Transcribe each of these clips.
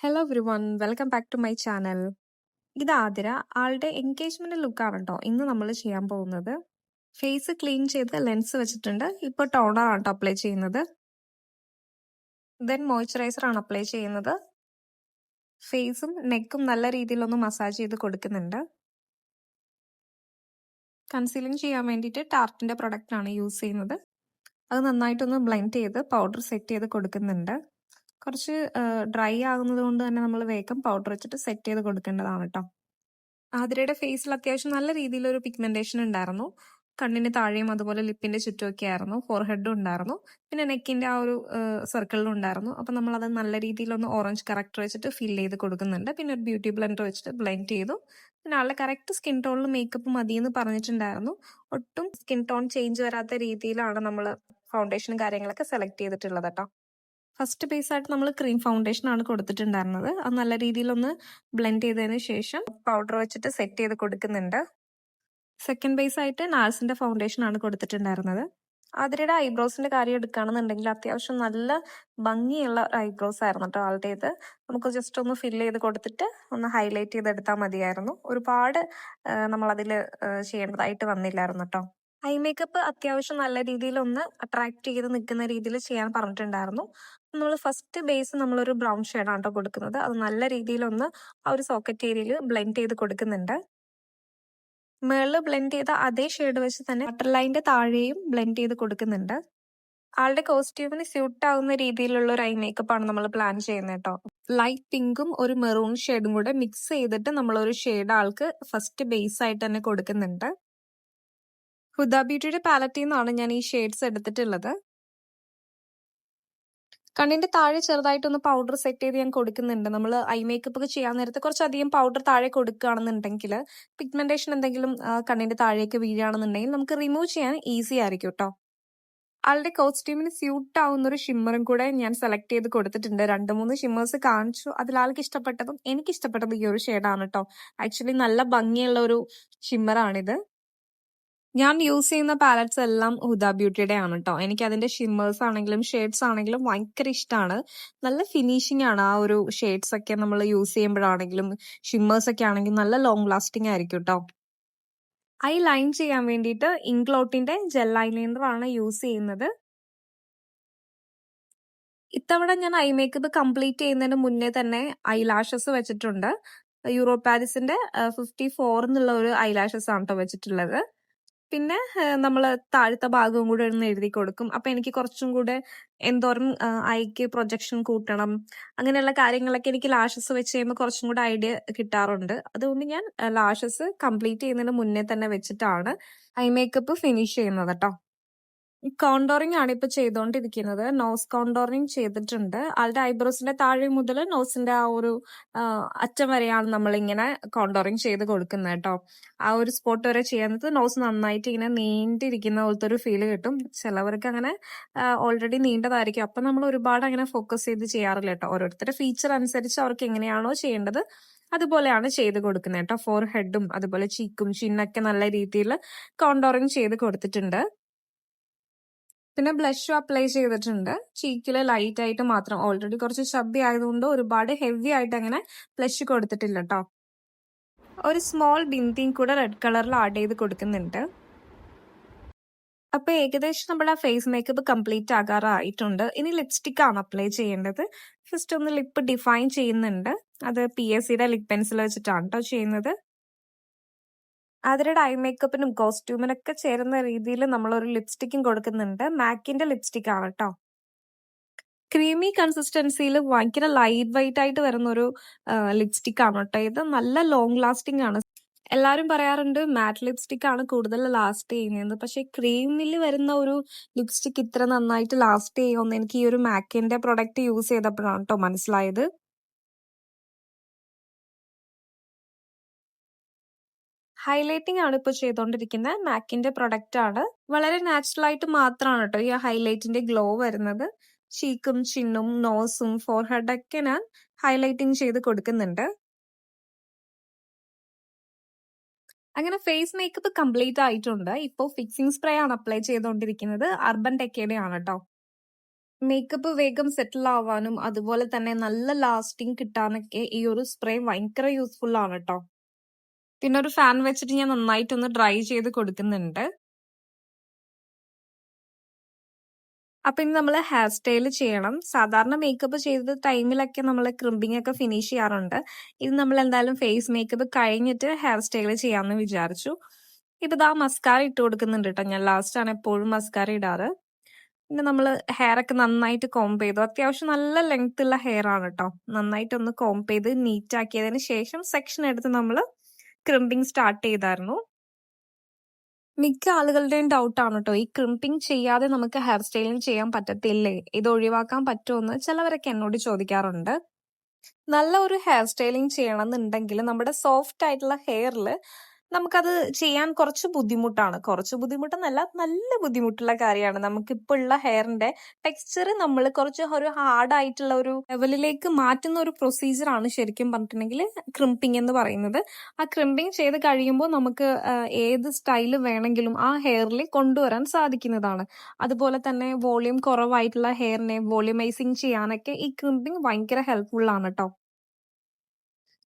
Hello everyone, welcome back to my channel. ഇത് ആതിര. ആളുടെ engagement ലുക്കാണ് കേട്ടോ ഇന്ന് നമ്മൾ ചെയ്യാൻ പോകുന്നത്. ഫേസ് ക്ലീൻ ചെയ്ത് ലെൻസ് വെച്ചിട്ടുണ്ട്. ഇപ്പോൾ ടോണർ ആണ് അപ്ലൈ ചെയ്യുന്നത്. ദെൻ മോയ്സ്ചറൈസർ ആണ് അപ്ലൈ ചെയ്യുന്നത്. ഫേസും നെക്കും നല്ല രീതിയിലൊന്ന് മസാജ് ചെയ്ത് കൊടുക്കുന്നുണ്ട്. കൺസീലിംഗ് ചെയ്യാൻ വേണ്ടിയിട്ട് ടാർട്ടിന്റെ പ്രൊഡക്റ്റ് ആണ് യൂസ് ചെയ്യുന്നത്. അത് നന്നായിട്ടൊന്ന് ബ്ലെൻഡ് ചെയ്ത് പൗഡർ സെറ്റ് ചെയ്ത് കൊടുക്കുന്നുണ്ട്. കുറച്ച് ഡ്രൈ ആകുന്നത് കൊണ്ട് തന്നെ നമ്മൾ വേഗം പൗഡർ വെച്ചിട്ട് സെറ്റ് ചെയ്ത് കൊടുക്കേണ്ടതാണ് കേട്ടോ. ആതിരയുടെ ഫേസിൽ അത്യാവശ്യം നല്ല രീതിയിലൊരു പിഗ്മെന്റേഷൻ ഉണ്ടായിരുന്നു. കണ്ണിന് താഴെയും അതുപോലെ ലിപ്പിന്റെ ചുറ്റുമൊക്കെ ആയിരുന്നു. ഫോർഹെഡും ഉണ്ടായിരുന്നു. പിന്നെ നെക്കിന്റെ ആ ഒരു സർക്കിളിലും ഉണ്ടായിരുന്നു. അപ്പൊ നമ്മൾ അത് നല്ല രീതിയിലൊന്ന് ഓറഞ്ച് കറക്റ്റർ വെച്ചിട്ട് ഫിൽ ചെയ്ത് കൊടുക്കുന്നുണ്ട്. പിന്നെ ഒരു ബ്യൂട്ടി ബ്ലെൻഡർ വെച്ചിട്ട് ബ്ലെൻഡ് ചെയ്തു. പിന്നെ ആളുടെ കറക്റ്റ് സ്കിൻ ടോണിൽ മേക്കപ്പ് മതിയെന്ന് പറഞ്ഞിട്ടുണ്ടായിരുന്നു. ഒട്ടും സ്കിൻ ടോൺ ചേഞ്ച് വരാത്ത രീതിയിലാണ് നമ്മൾ ഫൗണ്ടേഷനും കാര്യങ്ങളൊക്കെ സെലക്ട് ചെയ്തിട്ടുള്ളത് കേട്ടോ. ഫസ്റ്റ് ബേസ് ആയിട്ട് നമ്മൾ ക്രീം ഫൗണ്ടേഷൻ ആണ് കൊടുത്തിട്ടുണ്ടായിരുന്നത്. അത് നല്ല രീതിയിലൊന്ന് ബ്ലെൻഡ് ചെയ്തതിന് ശേഷം പൗഡർ വെച്ചിട്ട് സെറ്റ് ചെയ്ത് കൊടുക്കുന്നുണ്ട്. സെക്കൻഡ് ബേസ് ആയിട്ട് നാഴ്സിന്റെ ഫൗണ്ടേഷൻ ആണ് കൊടുത്തിട്ടുണ്ടായിരുന്നത്. ആതിരയുടെ ഐബ്രോസിന്റെ കാര്യം എടുക്കുകയാണെന്നുണ്ടെങ്കിൽ അത്യാവശ്യം നല്ല ഭംഗിയുള്ള ഐബ്രോസ് ആയിരുന്നു കേട്ടോ ആളുടേത്. നമുക്ക് ജസ്റ്റ് ഒന്ന് ഫിൽ ചെയ്ത് കൊടുത്തിട്ട് ഒന്ന് ഹൈലൈറ്റ് ചെയ്തെടുത്താൽ മതിയായിരുന്നു. ഒരുപാട് നമ്മളതിൽ ചെയ്യേണ്ടതായിട്ട് വന്നില്ലായിരുന്നു കേട്ടോ. ഐ മേക്കപ്പ് അത്യാവശ്യം നല്ല രീതിയിൽ ഒന്ന് അട്രാക്ട് ചെയ്ത് നിൽക്കുന്ന രീതിയിൽ ചെയ്യാൻ പറഞ്ഞിട്ടുണ്ടായിരുന്നു. നമ്മൾ ഫസ്റ്റ് ബേസ് നമ്മളൊരു ബ്രൗൺ ഷെയ്ഡാണ് കേട്ടോ കൊടുക്കുന്നത്. അത് നല്ല രീതിയിലൊന്ന് ആ ഒരു സോക്കറ്റ് ഏരിയയിൽ ബ്ലെൻഡ് ചെയ്ത് കൊടുക്കുന്നുണ്ട്. മേളിൽ ബ്ലെൻഡ് ചെയ്ത അതേ ഷെയ്ഡ് വെച്ച് തന്നെ ബട്ടർ ലൈനിന്റെ താഴെയും ബ്ലെൻഡ് ചെയ്ത് കൊടുക്കുന്നുണ്ട്. ആളുടെ കോസ്റ്റ്യൂമിന് സ്യൂട്ട് ആവുന്ന രീതിയിലുള്ള ഒരു ഐ മേക്കപ്പ് ആണ് നമ്മൾ പ്ലാൻ ചെയ്യുന്നത് കേട്ടോ. ലൈറ്റ് പിങ്കും ഒരു മെറൂൺ ഷെയ്ഡും കൂടെ മിക്സ് ചെയ്തിട്ട് നമ്മളൊരു ഷെയ്ഡ് ആൾക്ക് ഫസ്റ്റ് ബേസ് ആയിട്ട് തന്നെ കൊടുക്കുന്നുണ്ട്. ഹുദ ബ്യൂട്ടിയുടെ പാലറ്റിൽ നിന്നാണ് ഞാൻ ഈ ഷെയ്ഡ്സ് എടുത്തിട്ടുള്ളത്. കണ്ണിന്റെ താഴെ ചെറുതായിട്ടൊന്ന് പൗഡർ സെറ്റ് ചെയ്ത് ഞാൻ കൊടുക്കുന്നുണ്ട്. നമ്മൾ ഐ മേക്കപ്പ് ഒക്കെ ചെയ്യാൻ നേരത്തെ കുറച്ചധികം പൗഡർ താഴെ കൊടുക്കുകയാണെന്നുണ്ടെങ്കിൽ പിഗ്മെന്റേഷൻ എന്തെങ്കിലും കണ്ണിന്റെ താഴേക്ക് വീഴുകയാണെന്നുണ്ടെങ്കിൽ നമുക്ക് റിമൂവ് ചെയ്യാൻ ഈസി ആയിരിക്കും കേട്ടോ. ആളുടെ കോസ്റ്റ്യൂമിന് സ്യൂട്ട് ആവുന്ന ഒരു ഷിമ്മറും കൂടെ ഞാൻ സെലക്ട് ചെയ്ത് കൊടുത്തിട്ടുണ്ട്. 2-3 ഷിമ്മേഴ്സ് കാണിച്ചു. അതിൽ ആൾക്ക് ഇഷ്ടപ്പെട്ടതും എനിക്ക് ഇഷ്ടപ്പെട്ടതും ഈ ഒരു ഷെയ്ഡാണ് കേട്ടോ. ആക്ച്വലി നല്ല ഭംഗിയുള്ള ഒരു ഷിമ്മറാണിത്. ഞാൻ യൂസ് ചെയ്യുന്ന പാലറ്റ്സ് എല്ലാം ഹുദ ബ്യൂട്ടിയുടെ ആണ് കേട്ടോ. എനിക്ക് അതിന്റെ ഷിമ്മേഴ്സ് ആണെങ്കിലും ഷെയ്ഡ്സ് ആണെങ്കിലും ഭയങ്കര ഇഷ്ടമാണ്. നല്ല ഫിനിഷിംഗ് ആണ് ആ ഒരു ഷെയ്ഡ്സ് ഒക്കെ നമ്മൾ യൂസ് ചെയ്യുമ്പോഴാണെങ്കിലും ഷിമ്മേഴ്സ് ഒക്കെ ആണെങ്കിലും നല്ല ലോങ് ലാസ്റ്റിംഗ് ആയിരിക്കും കേട്ടോ. ഐ ലൈൻ ചെയ്യാൻ വേണ്ടിയിട്ട് ഇൻക്ലോട്ടിന്റെ ജെൽ ഐലൈനർ ആണ് യൂസ് ചെയ്യുന്നത്. ഇത്തവണ ഞാൻ ഐ മേക്കപ്പ് കംപ്ലീറ്റ് ചെയ്യുന്നതിന് മുന്നേ തന്നെ ഐ ലാഷസ് വെച്ചിട്ടുണ്ട്. യൂറോ പാരിസിന്റെ 54 എന്നുള്ള ഒരു ഐ ലാഷസ് ആണ് കേട്ടോ വെച്ചിട്ടുള്ളത്. പിന്നെ നമ്മൾ താഴത്തെ ഭാഗവും കൂടെ ഒന്ന് എഴുതി കൊടുക്കും. അപ്പൊ എനിക്ക് കുറച്ചും കൂടെ എന്തോരം ഐക്ക് പ്രൊജക്ഷൻ കൂട്ടണം അങ്ങനെയുള്ള കാര്യങ്ങളൊക്കെ എനിക്ക് ലാഷസ് വെച്ച് കഴിയുമ്പോൾ കുറച്ചും കൂടെ ഐഡിയ കിട്ടാറുണ്ട്. അതുകൊണ്ട് ഞാൻ ലാഷസ് കംപ്ലീറ്റ് ചെയ്യുന്നതിന് മുന്നേ തന്നെ വെച്ചിട്ടാണ് ഐ മേക്കപ്പ് ഫിനിഷ് ചെയ്യുന്നത് കേട്ടോ. കോണ്ടോറിംഗ് ആണ് ഇപ്പൊ ചെയ്തുകൊണ്ടിരിക്കുന്നത്. നോസ് കോണ്ടോറിംഗ് ചെയ്തിട്ടുണ്ട്. ആളുടെ ഐബ്രോസിന്റെ താഴെ മുതൽ നോസിന്റെ ആ ഒരു അറ്റം വരെയാണ് നമ്മളിങ്ങനെ കോണ്ടോറിംഗ് ചെയ്ത് കൊടുക്കുന്നത് കേട്ടോ. ആ ഒരു സ്പോട്ട് വരെ ചെയ്യുന്നത് നോസ് നന്നായിട്ട് ഇങ്ങനെ നീണ്ടിരിക്കുന്ന പോലത്തെ ഒരു ഫീല് കിട്ടും. ചിലവർക്ക് അങ്ങനെ ഓൾറെഡി നീണ്ടതായിരിക്കും. അപ്പൊ നമ്മൾ ഒരുപാട് അങ്ങനെ ഫോക്കസ് ചെയ്ത് ചെയ്യാറില്ല കേട്ടോ. ഓരോരുത്തരുടെ ഫീച്ചർ അനുസരിച്ച് അവർക്ക് എങ്ങനെയാണോ ചെയ്യേണ്ടത് അതുപോലെയാണ് ചെയ്ത് കൊടുക്കുന്നത് കേട്ടോ. ഫോർ ഹെഡും അതുപോലെ ചീക്കും ചിന്നൊക്കെ നല്ല രീതിയിൽ കോണ്ടോറിംഗ് ചെയ്ത് കൊടുത്തിട്ടുണ്ട്. പിന്നെ ബ്ലഷും അപ്ലൈ ചെയ്തിട്ടുണ്ട്. ചീക്കില് ലൈറ്റ് ആയിട്ട് മാത്രം. ഓൾറെഡി കുറച്ച് ചബ്ബി ആയതുകൊണ്ട് ഒരുപാട് ഹെവി ആയിട്ട് അങ്ങനെ ബ്ലഷ് കൊടുത്തിട്ടില്ല കേട്ടോ. ഒരു സ്മോൾ ബിന്ദിയും കൂടെ റെഡ് കളറിൽ ആഡ് ചെയ്ത് കൊടുക്കുന്നുണ്ട്. അപ്പൊ ഏകദേശം നമ്മുടെ ഫേസ് മേക്കപ്പ് കംപ്ലീറ്റ് ആകാറായിട്ടുണ്ട്. ഇനി ലിപ്സ്റ്റിക് ആണ് അപ്ലൈ ചെയ്യേണ്ടത്. ഫസ്റ്റ് ഒന്ന് ലിപ്പ് ഡിഫൈൻ ചെയ്യുന്നുണ്ട്. അത് PSCയുടെ ലിപ് പെൻസിൽ വെച്ചിട്ടാണ് കേട്ടോ ചെയ്യുന്നത്. അതിരുടെ ഐ മേക്കപ്പിനും കോസ്റ്റ്യൂമിനൊക്കെ ചേരുന്ന രീതിയിൽ നമ്മളൊരു ലിപ്സ്റ്റിക്കും കൊടുക്കുന്നുണ്ട്. മാക്കിന്റെ ലിപ്സ്റ്റിക് ആണ് കേട്ടോ. ക്രീമി കൺസിസ്റ്റൻസിയിൽ ഭയങ്കര ലൈറ്റ് വെയിറ്റ് ആയിട്ട് വരുന്ന ഒരു ലിപ്സ്റ്റിക് ആണ് കേട്ടോ. ഇത് നല്ല ലോങ് ലാസ്റ്റിംഗ് ആണ്. എല്ലാവരും പറയാറുണ്ട് മാറ്റ് ലിപ്സ്റ്റിക് ആണ് കൂടുതൽ ലാസ്റ്റ് ചെയ്യുന്നത്. പക്ഷെ ക്രീമിൽ വരുന്ന ഒരു ലിപ്സ്റ്റിക് ഇത്ര നന്നായിട്ട് ലാസ്റ്റ് ചെയ്യുമെന്ന് എനിക്ക് ഈ ഒരു മാക്കിന്റെ പ്രൊഡക്റ്റ് യൂസ് ചെയ്തപ്പോഴാണ് കേട്ടോ മനസ്സിലായത്. ഹൈലൈറ്റിംഗ് ആണ് ഇപ്പോൾ ചെയ്തുകൊണ്ടിരിക്കുന്നത്. മാക്കിന്റെ പ്രൊഡക്റ്റ് ആണ്. വളരെ നാച്ചുറൽ ആയിട്ട് മാത്രമാണ് കേട്ടോ ഈ ഹൈലൈറ്റിന്റെ ഗ്ലോ വരുന്നത്. ചീക്കും ചിന്നും നോസും ഫോർഹെഡൊക്കെ ഞാൻ ഹൈലൈറ്റിംഗ് ചെയ്ത് കൊടുക്കുന്നുണ്ട്. അങ്ങനെ ഫേസ് മേക്കപ്പ് കംപ്ലീറ്റ് ആയിട്ടുണ്ട്. ഇപ്പോൾ ഫിക്സിംഗ് സ്പ്രേ ആണ് അപ്ലൈ ചെയ്തുകൊണ്ടിരിക്കുന്നത്. അർബൻ ടെക്കയുടെ ആണ് കേട്ടോ. മേക്കപ്പ് വേഗം സെറ്റിൽ ആവാനും അതുപോലെ തന്നെ നല്ല ലാസ്റ്റിംഗ് കിട്ടാനൊക്കെ ഈ ഒരു സ്പ്രേ ഭയങ്കര യൂസ്ഫുൾ ആണ് ട്ടോ. പിന്നെ ഒരു ഫാൻ വെച്ചിട്ട് ഞാൻ നന്നായിട്ടൊന്ന് ഡ്രൈ ചെയ്ത് കൊടുക്കുന്നുണ്ട്. അപ്പൊ ഇനി നമ്മള് ഹെയർ സ്റ്റൈൽ ചെയ്യണം. സാധാരണ മേക്കപ്പ് ചെയ്ത ടൈമിലൊക്കെ നമ്മള് ക്രിമ്പിംഗ് ഒക്കെ ഫിനിഷ് ചെയ്യാറുണ്ട്. ഇത് നമ്മൾ എന്തായാലും ഫേസ് മേക്കപ്പ് കഴിഞ്ഞിട്ട് ഹെയർ സ്റ്റൈൽ ചെയ്യാമെന്ന് വിചാരിച്ചു. ഇപ്പൊ ദാ മസ്കാര ഇട്ട് കൊടുക്കുന്നുണ്ട് ട്ടോ. ഞാൻ ലാസ്റ്റ് ആണ് എപ്പോഴും മസ്കാര ഇടാറ്. പിന്നെ നമ്മള് ഹെയർ ഒക്കെ നന്നായിട്ട് കോംബ് ചെയ്തു. അത്യാവശ്യം നല്ല ലെങ്ത് ഉള്ള ഹെയർ ആണ് ട്ടോ. നന്നായിട്ടൊന്ന് കോംബ് ചെയ്ത് നീറ്റ് ആക്കിയതിന് ശേഷം സെക്ഷൻ എടുത്ത് നമ്മള് ക്രിമ്പിംഗ് സ്റ്റാർട്ട് ചെയ്തായിരുന്നു. മിക്ക ആളുകളുടെയും ഡൗട്ട് ആണ് ട്ടോ. ഈ ക്രിമ്പിംഗ് ചെയ്യാതെ നമുക്ക് ഹെയർ സ്റ്റൈലിംഗ് ചെയ്യാൻ പറ്റത്തില്ലേ? ഇത് ഒഴിവാക്കാൻ പറ്റുമോന്ന് ചിലവരൊക്കെ എന്നോട് ചോദിക്കാറുണ്ട്. നല്ല ഒരു ഹെയർ സ്റ്റൈലിംഗ് ചെയ്യണമെന്നുണ്ടെങ്കിൽ നമ്മുടെ സോഫ്റ്റ് ആയിട്ടുള്ള ഹെയറിൽ നമുക്കത് ചെയ്യാൻ കുറച്ച് ബുദ്ധിമുട്ടാണ്. കുറച്ച് ബുദ്ധിമുട്ടെന്നല്ല, നല്ല ബുദ്ധിമുട്ടുള്ള കാര്യമാണ്. നമുക്കിപ്പോൾ ഉള്ള ഹെയറിന്റെ ടെക്സ്ചർ നമ്മൾ കുറച്ച് ഒരു ഹാർഡ് ആയിട്ടുള്ള ഒരു ലെവലിലേക്ക് മാറ്റുന്ന ഒരു പ്രൊസീജിയർ ആണ് ശരിക്കും പറഞ്ഞിട്ടുണ്ടെങ്കിൽ ക്രിമ്പിംഗ് എന്ന് പറയുന്നത്. ആ ക്രിമ്പിംഗ് ചെയ്ത് കഴിയുമ്പോൾ നമുക്ക് ഏത് സ്റ്റൈൽ വേണമെങ്കിലും ആ ഹെയറിൽ കൊണ്ടുവരാൻ സാധിക്കുന്നതാണ്. അതുപോലെ തന്നെ വോളിയം കുറവായിട്ടുള്ള ഹെയറിനെ വോളിയമൈസിങ് ചെയ്യാനൊക്കെ ഈ ക്രിമ്പിംഗ് ഭയങ്കര ഹെൽപ്ഫുൾ ആണ് ട്ടോ.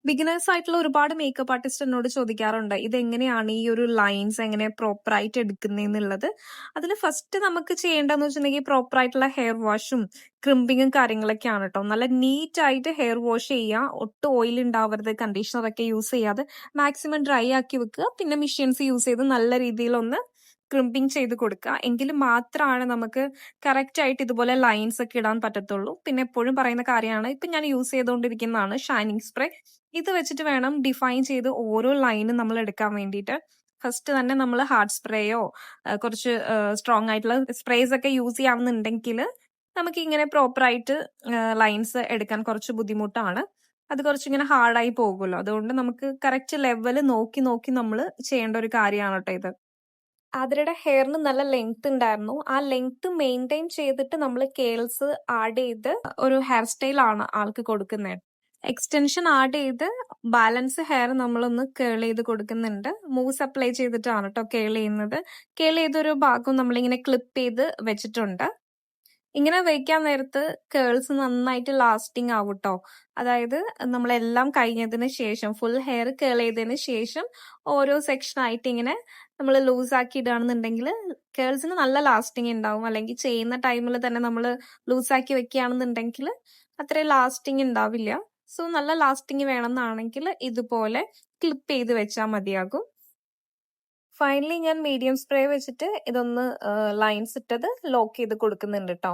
ബിഗിനേഴ്സ് ആയിട്ടുള്ള ഒരുപാട് മേക്കപ്പ് ആർട്ടിസ്റ്റ് എന്നോട് ചോദിക്കാറുണ്ട് ഇതെങ്ങനെയാണ് ഈ ഒരു ലൈൻസ് എങ്ങനെ പ്രോപ്പർ ആയിട്ട് എടുക്കുന്നതെന്നുള്ളത്. അതിൽ ഫസ്റ്റ് നമുക്ക് ചെയ്യേണ്ടതെന്ന് വെച്ചിട്ടുണ്ടെങ്കിൽ പ്രോപ്പർ ആയിട്ടുള്ള ഹെയർ വാഷും ക്രിമ്പിങ്ങും കാര്യങ്ങളൊക്കെയാണ് ട്ടോ. നല്ല നീറ്റ് ആയിട്ട് ഹെയർ വാഷ് ചെയ്യുക, ഒട്ടും ഓയിൽ ഉണ്ടാവരുത്, കണ്ടീഷണറൊക്കെ യൂസ് ചെയ്യാതെ മാക്സിമം ഡ്രൈ ആക്കി വെക്കുക. പിന്നെ മെഷീൻസ് യൂസ് ചെയ്ത് നല്ല രീതിയിലൊന്ന് ക്രിമ്പിംഗ് ചെയ്ത് കൊടുക്കുക. എങ്കിൽ മാത്രമാണ് നമുക്ക് കറക്റ്റ് ആയിട്ട് ഇതുപോലെ ലൈൻസ് ഒക്കെ ഇടാൻ പറ്റത്തുള്ളൂ. പിന്നെ എപ്പോഴും പറയുന്ന കാര്യമാണ്, ഇപ്പൊ ഞാൻ യൂസ് ചെയ്തുകൊണ്ടിരിക്കുന്നതാണ് ഷൈനിങ് സ്പ്രേ. ഇത് വെച്ചിട്ട് വേണം ഡിഫൈൻ ചെയ്ത് ഓരോ ലൈനും നമ്മൾ എടുക്കാൻ വേണ്ടിയിട്ട്. ഫസ്റ്റ് തന്നെ നമ്മൾ ഹാർഡ് സ്പ്രേയോ കുറച്ച് സ്ട്രോങ് ആയിട്ടുള്ള സ്പ്രേസ് ഒക്കെ യൂസ് ചെയ്യാവുന്നുണ്ടെങ്കിൽ നമുക്ക് ഇങ്ങനെ പ്രോപ്പർ ആയിട്ട് ലൈൻസ് എടുക്കാൻ കുറച്ച് ബുദ്ധിമുട്ടാണ്. അത് കുറച്ചിങ്ങനെ ഹാർഡായി പോകുമല്ലോ. അതുകൊണ്ട് നമുക്ക് കറക്റ്റ് ലെവല് നോക്കി നോക്കി നമ്മൾ ചെയ്യേണ്ട ഒരു കാര്യമാണ് കേട്ടോ ഇത്. ആതിരയുടെ ഹെയറിന് നല്ല ലെങ്ത് ഉണ്ടായിരുന്നു. ആ ലെങ്ത് മെയിൻറ്റെയിൻ ചെയ്തിട്ട് നമ്മൾ കേൾസ് ആഡ് ചെയ്ത് ഒരു ഹെയർ സ്റ്റൈൽ ആണ് ആൾക്ക് കൊടുക്കുന്നത്. എക്സ്റ്റൻഷൻ ആഡ് ചെയ്ത് ബാലൻസ് ഹെയർ നമ്മളൊന്ന് കേൾ ചെയ്ത് കൊടുക്കുന്നുണ്ട്. മൂസ് അപ്ലൈ ചെയ്തിട്ടാണ് കേട്ടോ കേൾ ചെയ്യുന്നത്. കേൾ ചെയ്തൊരു ഭാഗം നമ്മളിങ്ങനെ ക്ലിപ്പ് ചെയ്ത് വെച്ചിട്ടുണ്ട്. ഇങ്ങനെ വെക്കാൻ നേരത്ത് കേൾസ് നന്നായിട്ട് ലാസ്റ്റിംഗ് ആവും ട്ടോ. അതായത് നമ്മളെല്ലാം കഴിഞ്ഞതിന് ശേഷം ഫുൾ ഹെയർ കേൾ ചെയ്തതിന് ശേഷം ഓരോ സെക്ഷൻ ആയിട്ട് ഇങ്ങനെ നമ്മൾ ലൂസ് ആക്കി ഇടുകയാണെന്നുണ്ടെങ്കിൽ കേൾസിന് നല്ല ലാസ്റ്റിംഗ് ഉണ്ടാവും. അല്ലെങ്കിൽ ചെയ്യുന്ന ടൈമിൽ തന്നെ നമ്മൾ ലൂസ് ആക്കി വെക്കുകയാണെന്നുണ്ടെങ്കിൽ അത്രയും ലാസ്റ്റിംഗ് ഉണ്ടാവില്ല. സോ നല്ല ലാസ്റ്റിംഗ് വേണമെന്നാണെങ്കിൽ ഇതുപോലെ ക്ലിപ്പ് ചെയ്ത് വെച്ചാൽ മതിയാകും. ഫൈനലി ഞാൻ മീഡിയം സ്പ്രേ വെച്ചിട്ട് ഇതൊന്ന് ലൈൻസ് ഇട്ടത് ലോക്ക് ചെയ്ത് കൊടുക്കുന്നുണ്ട് ട്ടോ.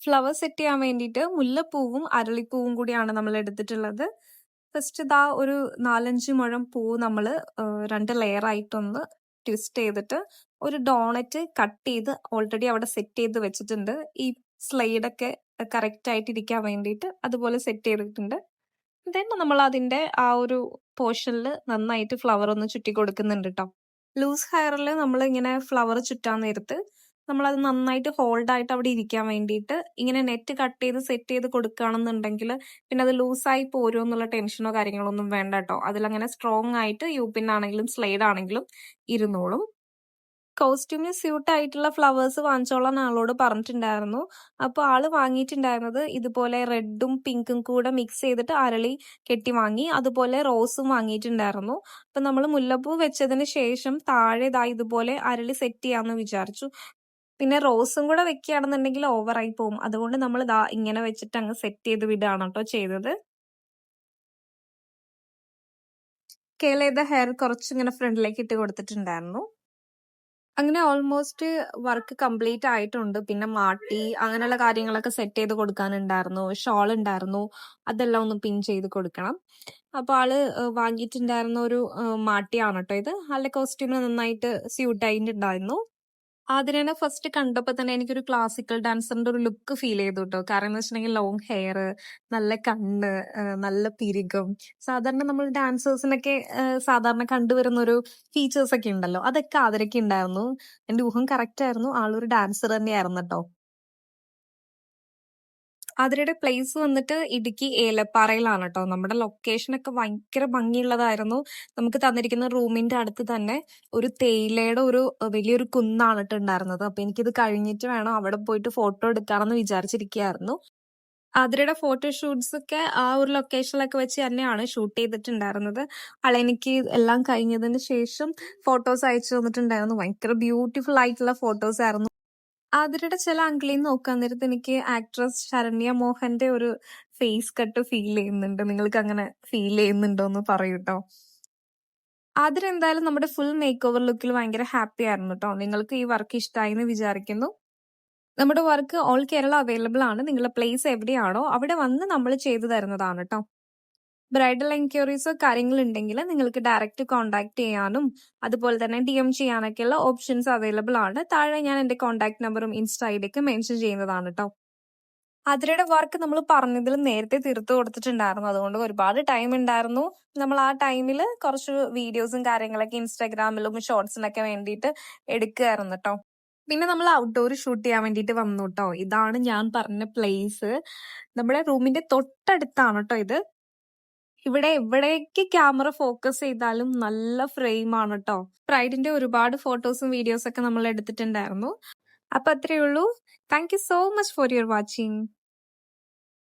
ഫ്ലവർ സെറ്റ് ചെയ്യാൻ വേണ്ടിയിട്ട് മുല്ലപ്പൂവും അരളിപ്പൂവും കൂടിയാണ് നമ്മൾ എടുത്തിട്ടുള്ളത്. ഫസ്റ്റ് ഇതാ ഒരു 4-5 മുഴം പൂവ് നമ്മൾ 2 ലെയർ ആയിട്ടൊന്ന് ട്വിസ്റ്റ് ചെയ്തിട്ട് ഒരു ഡോണറ്റ് കട്ട് ചെയ്ത് ഓൾറെഡി അവിടെ സെറ്റ് ചെയ്ത് വെച്ചിട്ടുണ്ട്. ഈ സ്ലൈഡൊക്കെ കറക്റ്റ് ആയിട്ട് ഇരിക്കാൻ വേണ്ടിയിട്ട് അതുപോലെ സെറ്റ് ചെയ്തിട്ടുണ്ട്. ദെൻ നമ്മൾ അതിന്റെ ആ ഒരു പോർഷനിൽ നന്നായിട്ട് ഫ്ലവർ ഒന്ന് ചുറ്റി കൊടുക്കുന്നുണ്ട് ട്ടോ. ലൂസ് ഹെയറിൽ നമ്മൾ ഇങ്ങനെ ഫ്ലവർ ചുറ്റാൻ നേരത്ത് നമ്മളത് നന്നായിട്ട് ഹോൾഡ് ആയിട്ട് അവിടെ ഇരിക്കാൻ വേണ്ടിയിട്ട് ഇങ്ങനെ നെറ്റ് കട്ട് ചെയ്ത് സെറ്റ് ചെയ്ത് കൊടുക്കുകയാണെന്നുണ്ടെങ്കിൽ പിന്നെ അത് ലൂസായി പോരുമോ എന്നുള്ള ടെൻഷനോ കാര്യങ്ങളോ ഒന്നും വേണ്ട ട്ടോ. അതിലങ്ങനെ സ്ട്രോങ് ആയിട്ട് യൂപിൻ ആണെങ്കിലും സ്ലൈഡ് ആണെങ്കിലും ഇരുന്നോളും. കോസ്റ്റ്യൂമിന് സ്യൂട്ട് ആയിട്ടുള്ള ഫ്ലവേഴ്സ് വാങ്ങിച്ചോളാൻ ആളോട് പറഞ്ഞിട്ടുണ്ടായിരുന്നു. അപ്പൊ ആള് വാങ്ങിയിട്ടുണ്ടായിരുന്നത് ഇതുപോലെ റെഡും പിങ്കും കൂടെ മിക്സ് ചെയ്തിട്ട് അരളി കെട്ടി വാങ്ങി. അതുപോലെ റോസും വാങ്ങിയിട്ടുണ്ടായിരുന്നു. അപ്പൊ നമ്മൾ മുല്ലപ്പൂ വെച്ചതിന് ശേഷം താഴെ ദാ ഇതുപോലെ അരളി സെറ്റ് ചെയ്യാന്ന് വിചാരിച്ചു. പിന്നെ റോസും കൂടെ വെക്കുകയാണെന്നുണ്ടെങ്കിൽ ഓവറായി പോകും. അതുകൊണ്ട് നമ്മൾ ദാ ഇങ്ങനെ വെച്ചിട്ട് അങ്ങ് സെറ്റ് ചെയ്ത് വിടുകയാണ് കേട്ടോ ചെയ്തത്. കേൾ ചെയ്ത ഹെയർ കുറച്ചിങ്ങനെ ഫ്രണ്ടിലേക്ക് ഇട്ട് കൊടുത്തിട്ടുണ്ടായിരുന്നു. അങ്ങനെ ഓൾമോസ്റ്റ് വർക്ക് കംപ്ലീറ്റ് ആയിട്ടുണ്ട്. പിന്നെ മാട്ടി അങ്ങനെയുള്ള കാര്യങ്ങളൊക്കെ സെറ്റ് ചെയ്ത് കൊടുക്കാനുണ്ടായിരുന്നു. ഷോൾ ഉണ്ടായിരുന്നു. അതെല്ലാം ഒന്ന് പിൻ ചെയ്ത് കൊടുക്കണം. അപ്പൊ ആള് വാങ്ങിയിട്ടുണ്ടായിരുന്ന ഒരു മാട്ടിയാണ് ട്ടോ ഇത്. ആളുടെ കോസ്റ്റ്യൂമിന് നന്നായിട്ട് സ്യൂട്ട് ആയിട്ടുണ്ടായിരുന്നു. അതിനെ ഫസ്റ്റ് കണ്ടപ്പോ തന്നെ എനിക്കൊരു ക്ലാസിക്കൽ ഡാൻസറിന്റെ ഒരു ലുക്ക് ഫീൽ ചെയ്തു ട്ടോ. കാരണം എന്ന് വെച്ചിട്ടുണ്ടെങ്കിൽ ലോങ് ഹെയർ, നല്ല കണ്ണ്, നല്ല പിരികം. സാധാരണ നമ്മൾ ഡാൻസേഴ്സിനൊക്കെ സാധാരണ കണ്ടുവരുന്ന ഒരു ഫീച്ചേഴ്സ് ഒക്കെ ഉണ്ടല്ലോ, അതൊക്കെ ആതിരയ്ക്ക് ഉണ്ടായിരുന്നു. എന്റെ ഊഹം കറക്റ്റ് ആയിരുന്നു. ആളൊരു ഡാൻസർ തന്നെയായിരുന്നു ട്ടോ. ആതിരയുടെ പ്ലേസ് വന്നിട്ട് ഇടുക്കി ഏലപ്പാറയിലാണ് ട്ടോ. നമ്മുടെ ലൊക്കേഷനൊക്കെ ഭയങ്കര ഭംഗിയുള്ളതായിരുന്നു. നമുക്ക് തന്നിരിക്കുന്ന റൂമിന്റെ അടുത്ത് തന്നെ ഒരു തേയിലയുടെ ഒരു വലിയൊരു കുന്നാണ് ട്ടോ ഉണ്ടായിരുന്നത്. അപ്പൊ എനിക്കിത് കഴിഞ്ഞിട്ട് വേണം അവിടെ പോയിട്ട് ഫോട്ടോ എടുക്കാമെന്ന് വിചാരിച്ചിരിക്കുകയായിരുന്നു. ആതിരയുടെ ഫോട്ടോഷൂട്ട്സ് ഒക്കെ ആ ഒരു ലൊക്കേഷനിലൊക്കെ വെച്ച് തന്നെയാണ് ഷൂട്ട് ചെയ്തിട്ടുണ്ടായിരുന്നത്. ആളെനിക്ക് എല്ലാം കഴിഞ്ഞതിന് ശേഷം ഫോട്ടോസ് അയച്ചു തന്നിട്ടുണ്ടായിരുന്നു. ഭയങ്കര ബ്യൂട്ടിഫുൾ ആയിട്ടുള്ള ഫോട്ടോസ് ആയിരുന്നു. ആതിരയുടെ ചില ആംഗിളിൽ നിന്ന് നോക്കാൻ നേരത്ത് എനിക്ക് ആക്ട്രസ് ശരണ്യ മോഹന്റെ ഒരു ഫേസ് കട്ട് ഫീൽ ചെയ്യുന്നുണ്ട്. നിങ്ങൾക്ക് അങ്ങനെ ഫീൽ ചെയ്യുന്നുണ്ടോ എന്ന് പറയൂ ട്ടോ. ആതിര എന്തായാലും നമ്മുടെ ഫുൾ മേക്ക് ഓവർ ലുക്കിൽ ഭയങ്കര ഹാപ്പി ആയിരുന്നു ട്ടോ. നിങ്ങൾക്ക് ഈ വർക്ക് ഇഷ്ടമായി എന്ന് വിചാരിക്കുന്നു. നമ്മുടെ വർക്ക് ഓൾ കേരള അവൈലബിൾ ആണ്. നിങ്ങളുടെ പ്ലേസ് എവിടെയാണോ അവിടെ വന്ന് നമ്മൾ ചെയ്തു തരുന്നതാണ് ട്ടോ. ബ്രൈഡൽ എൻക്വയറീസോ കാര്യങ്ങളുണ്ടെങ്കിൽ നിങ്ങൾക്ക് ഡയറക്റ്റ് കോൺടാക്ട് ചെയ്യാനും അതുപോലെ തന്നെ DM ചെയ്യാനൊക്കെയുള്ള ഓപ്ഷൻസ് അവൈലബിൾ ആണ്. താഴെ ഞാൻ എന്റെ കോൺടാക്ട് നമ്പറും ഇൻസ്റ്റ ID ഒക്കെ മെൻഷൻ ചെയ്യുന്നതാണ് ട്ടോ. ആതിരയുടെ വർക്ക് നമ്മൾ പറഞ്ഞതിൽ നേരത്തെ തീർത്തു കൊടുത്തിട്ടുണ്ടായിരുന്നു. അതുകൊണ്ട് ഒരുപാട് ടൈം ഉണ്ടായിരുന്നു. നമ്മൾ ആ ടൈമിൽ കുറച്ച് വീഡിയോസും കാര്യങ്ങളൊക്കെ ഇൻസ്റ്റാഗ്രാമിലും ഷോർട്സിനൊക്കെ വേണ്ടിയിട്ട് എടുക്കുകയായിരുന്നു ട്ടോ. പിന്നെ നമ്മൾ ഔട്ട്ഡോർ ഷൂട്ട് ചെയ്യാൻ വേണ്ടിയിട്ട് വന്നു ട്ടോ. ഇതാണ് ഞാൻ പറഞ്ഞ പ്ലേസ്. നമ്മുടെ റൂമിന്റെ തൊട്ടടുത്താണ് ട്ടോ ഇത്. ഇവിടെ എവിടേക്ക് ക്യാമറ ഫോക്കസ് ചെയ്താലും നല്ല ഫ്രെയിം ആണ് ട്ടോ. പ്രൈഡിന്റെ ഒരുപാട് ഫോട്ടോസും വീഡിയോസും ഒക്കെ നമ്മൾ എടുത്തിട്ടുണ്ടായിരുന്നു. അപ്പൊ അത്രയേ ഉള്ളൂ. Thank you so much for your watching.